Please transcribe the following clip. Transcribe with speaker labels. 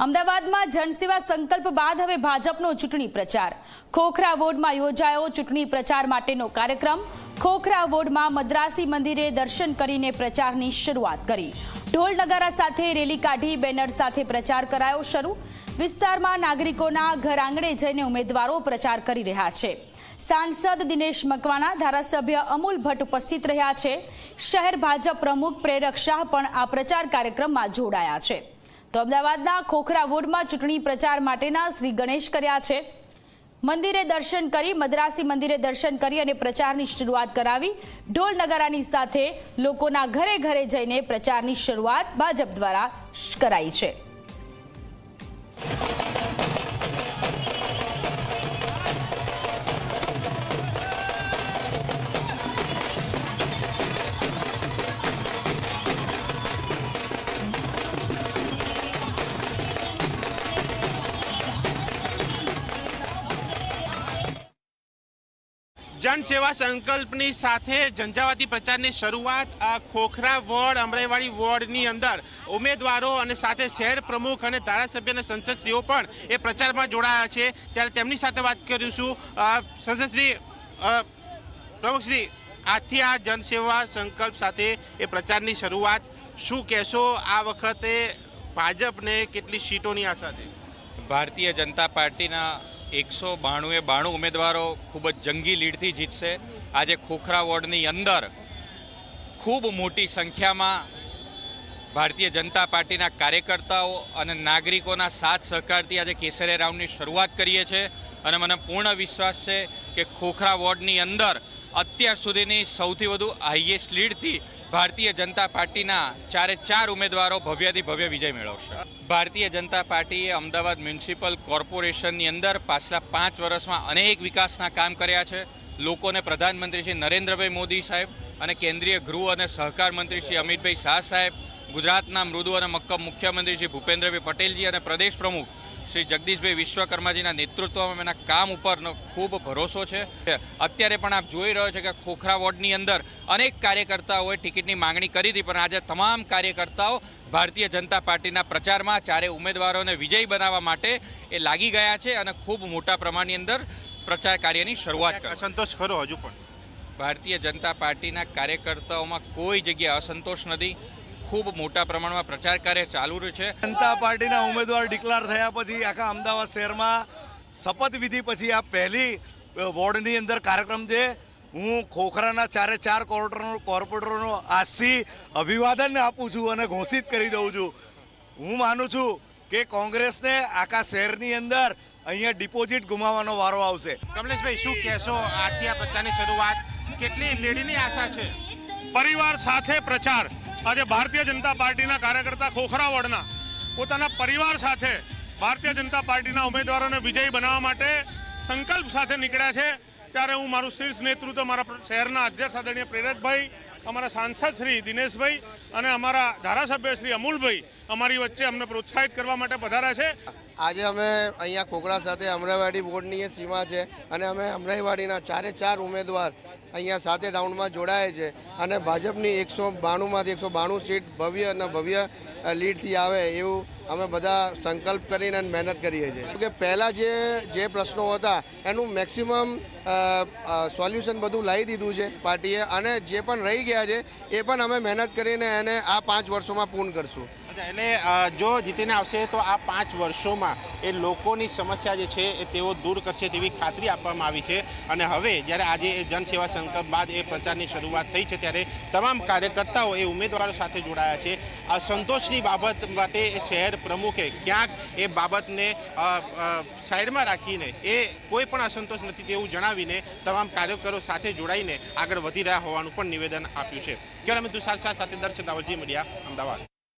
Speaker 1: અમદાવાદમાં જનસેવા સંકલ્પ બાદ હવે ભાજપનો ચૂંટણી પ્રચાર। ખોખરા વોર્ડમાં યોજાયો ચૂંટણી પ્રચાર માટેનો કાર્યક્રમ। ખોખરા વોર્ડમાં મદ્રાસી મંદિરે દર્શન કરીને પ્રચારની શરૂઆત કરી। ઢોલ નગારા સાથે રેલી કાઢી બેનર સાથે પ્રચાર કરાયો શરૂ। વિસ્તારમાં નાગરિકોના ઘર આંગણે જઈને ઉમેદવારો પ્રચાર કરી રહ્યા છે। सांसद दिनेश मकवाना, धारासभ्य अमूल भट्ट उपस्थित रह्या छे। शहर भाजप प्रमुख प्रेरक शाह पण आ प्रचार कार्यक्रममां जोडाया छे। तो अमदावादना खोखरा वोर्डमां चूंटणी प्रचार माटेना श्री गणेश कर्या छे। मंदिरे दर्शन करी मद्रासी मंदिरे दर्शन करी अने प्रचारनी शरूआत करावी। ढोल नगारानी साथे लोकोना घरे घरे जईने प्रचारनी शरूआत भाजप द्वारा कराई छे।
Speaker 2: जनसेवा संकल्पनी साथे झंझावाती प्रचारनी शरूआत आ खोखरा वोर्ड अमराईवाड़ी वोर्डनी अंदर उम्मीदवारों अने साथे शहर प्रमुख अने धारासभ्य अने संसदश्रीओ पण ए प्रचारमां जोडाया छे। त्यारे तेमनी साथे वात करीशुं। संसदश्री प्रमुखश्री, आजथी आ जनसेवा संकल्प साथे ए प्रचारनी शरूआत शुं कहेशो? आ वखते भाजपने केटली सीटोनी आशा छे?
Speaker 3: भारतीय जनता पार्टीना 192 उम्मीदवारों खूब जंगी लीडथी जीतशे। आज खोखरा वोर्डनी अंदर खूब मोटी संख्या में भारतीय जनता पार्टीना कार्यकर्ताओं और नागरिकों साथ सहकारथी आज केसरिया राउंडनी शरूआत करीए छे। अने मने पूर्ण विश्वास है कि खोखरा वोर्डनी अंदर अत्यार सुधीनी सौथी वधु हाईएस्ट लीडथी भारतीय जनता पार्टीना 4 उम्मीदवारों भव्याथी भव्य विजय मेळवशे। भारतीय जनता पार्टीए अमदावाद म्युनिसिपल कॉर्पोरेशननी अंदर पाछला 5 वर्षमां अनेक विकासना काम कर्या छे। लोकोने प्रधानमंत्री श्री नरेन्द्रभाई मोदी साहेब अने केन्द्रीय गृह और सहकार मंत्री श्री अमितभाई शाह साहेब, गुजरातना मृदु और मक्कम मुख्यमंत्री श्री भूपेन्द्रभाई पटेलजी और प्रदेश प्रमुख श्री जगदीशभाई विश्वकर्माजी नेतृत्व में काम पर खूब भरोसो है। अत्यारे पण आप जोई रह्यो छो कि खोखरा वोर्डनी अंदर अनेक कार्यकर्ताओं टिकटनी मांगणी करी थी, पण आज तमाम कार्यकर्ताओं भारतीय जनता पार्टीना प्रचार में 4 उम्मीदवारों ने विजयी बनावा माटे ए लागी गया है और खूब मोटा प्रमाणनी अंदर प्रचार कार्यनी शरूआत कर।
Speaker 2: असंतोष खरो हजू पण
Speaker 3: भारतीय जनता पार्टीना कार्यकर्ताओं में कोई जग्याए असंतोष नहीं। खूब मोटा प्रमाण में प्रचार कार्य चालू है।
Speaker 4: जनता पार्टी उम्मीदवार डिक्लेर थया पछी आखा अमदावाद शहर में शपथ विधि पछी आ पहली वोर्डनी अंदर कार्यक्रम है। हूँ खोखराना 4 कॉर्पोरेटरों आजथी अभिवादन आपू छूं अने घोषित करी दऊं छूं। हूँ मानु छूं कि कांग्रेस ने आखा शहरनी अंदर अहींया डिपोजिट गुमावવાનો वारो आवशे।
Speaker 2: कमलेशभाई, शुं कहेशो? આજથી આ પ્રચારની શરૂઆત કેટલી લેડીની આશા છે?
Speaker 5: परिवार साथे प्रचार। आज भारतीय जनता पार्टी कार्यकर्ता खोखरा वोर्डना पोताना परिवार साथे भारतीय जनता पार्टी उम्मीदवारों ने विजयी बनावा माटे संकल्प साथे निकळ्या छे। त्यारे हूँ मारू शीर्ष नेतृत्व मारा शहरना अध्यक्ष आदरणीय प्रेरक भाई, अमरा सांसद श्री दिनेश भाई और अमरा धारासभ्य श्री अमूल भाई अमरी वच्चे अमने प्रोत्साहित करवा माटे पधार्या छे।
Speaker 6: आज अमे अहींया खोखरा साथे अमराईवाड़ी वोर्डनी सीमा है और अमे अमराईवाड़ीना 4 उम्मीदवार अहींया साथे राउंड में जोड़ाया है और भाजपनी 192 में 192 सीट भव्य और भव्य लीड थी आवे एवं अमे बधा संकल्प करीने मेहनत करीए छीए। क्योंकि पहला जे प्रश्नों था एनु मैक्सिमम सोल्यूशन बधु लाई दीधुं छे पार्टीए अने जे पण रही गया है ए पण अमे मेहनत करीने एने आ 5 वर्षों में पूर्ण करशुं।
Speaker 2: એટલે જો જીતીને આવશે તો આ 5 વર્ષોમાં એ લોકોની સમસ્યા જે છે એ તેઓ દૂર કરશે તેવી ખાતરી આપવામાં આવી છે। અને હવે જ્યારે આજે એ જનસેવા સંકલ્પ બાદ એ પ્રચારની શરૂઆત થઈ છે ત્યારે તમામ કાર્યકર્તાઓ એ ઉમેદવારો સાથે જોડાયા છે। સંતોષની બાબત માટે શહેર પ્રમુખે ક્યાંક એ બાબતને સાઈડમાં રાખીને એ કોઈ પણ અસંતોષ નથી તેવું જણાવીને તમામ કાર્યકરો સાથે જોડાઈને આગળ વધી રહ્યા હોવાનું પણ નિવેદન આપ્યું છે। કેમેરામેન તુષાર શાહ સાથે દર્શક રાવલજી મીડિયા, અમદાવાદ।